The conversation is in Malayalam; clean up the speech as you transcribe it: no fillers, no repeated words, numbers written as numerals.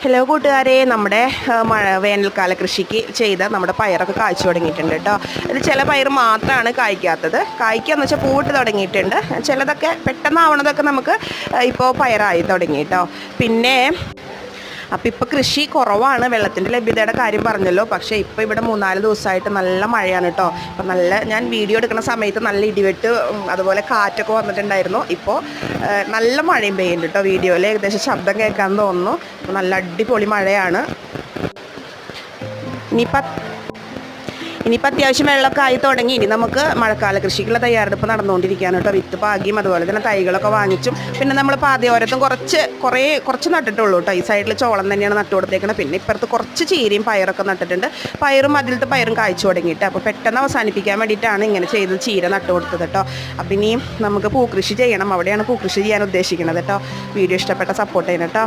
ഹലോ കൂട്ടുകാരെ, നമ്മുടെ വേനൽക്കാല കൃഷിക്ക് ചെയ്ത നമ്മുടെ പയറൊക്കെ കായ്ച്ചു തുടങ്ങിയിട്ടുണ്ട് കേട്ടോ. ഇത് ചില പയർ മാത്രമാണ് കായ്ക്കാത്തത്. കായ്ക്കാന്ന് വെച്ചാൽ പൂവിട്ട് തുടങ്ങിയിട്ടുണ്ട്. ചിലതൊക്കെ പെട്ടെന്നാവണതൊക്കെ നമുക്ക് ഇപ്പോൾ പയറായി തുടങ്ങി കേട്ടോ. പിന്നെ അപ്പോൾ ഇപ്പോൾ കൃഷി കുറവാണ്. വെള്ളത്തിൻ്റെ ലഭ്യതയുടെ കാര്യം പറഞ്ഞല്ലോ. പക്ഷേ ഇപ്പോൾ ഇവിടെ 3-4 ദിവസമായിട്ട് നല്ല മഴയാണ് കേട്ടോ. അപ്പോൾ ഞാൻ വീഡിയോ എടുക്കുന്ന സമയത്ത് നല്ല ഇടിവെട്ട് അതുപോലെ കാറ്റൊക്കെ വന്നിട്ടുണ്ടായിരുന്നു. ഇപ്പോൾ നല്ല മഴയും പെയ്യുന്നുണ്ട് കേട്ടോ. വീഡിയോയിൽ ഏകദേശം ശബ്ദം കേൾക്കാൻ തോന്നുന്നു. നല്ല അടിപൊളി മഴയാണ്. ഇനിയിപ്പോൾ അത്യാവശ്യം വെള്ളമൊക്കെ ആയി തുടങ്ങി. ഇനി നമുക്ക് മഴക്കാല കൃഷിക്കുള്ള തയ്യാറെടുപ്പ് നടന്നുകൊണ്ടിരിക്കുകയാണ് കേട്ടോ. വിത്ത് പാകിയും അതുപോലെ തന്നെ തൈകളൊക്കെ വാങ്ങിച്ചും പിന്നെ നമ്മൾ പാതയോരത്തും കുറച്ച് നട്ടിട്ടുള്ളൂ കേട്ടോ. ഈ സൈഡിൽ ചോളം തന്നെയാണ് നട്ടു കൊടുത്തേക്കുന്നത്. പിന്നെ ഇപ്പുറത്ത് കുറച്ച് ചീരയും പയറൊക്കെ നട്ടിട്ടുണ്ട്. പയറും അതിലത്തെ പയറും കായ്ച്ചു തുടങ്ങിയിട്ട് അപ്പോൾ പെട്ടെന്ന് അവസാനിപ്പിക്കാൻ വേണ്ടിയിട്ടാണ് ഇങ്ങനെ ചെയ്ത് ചീര നട്ടു കൊടുത്തത് കേട്ടോ. അപ്പം ഇനിയും നമുക്ക് പൂക്കൃഷി ചെയ്യണം. അവിടെയാണ് പൂക്കൃഷി ചെയ്യാൻ ഉദ്ദേശിക്കുന്നത് കേട്ടോ. വീഡിയോ ഇഷ്ടപ്പെട്ട സപ്പോർട്ട് ചെയ്യണം കേട്ടോ.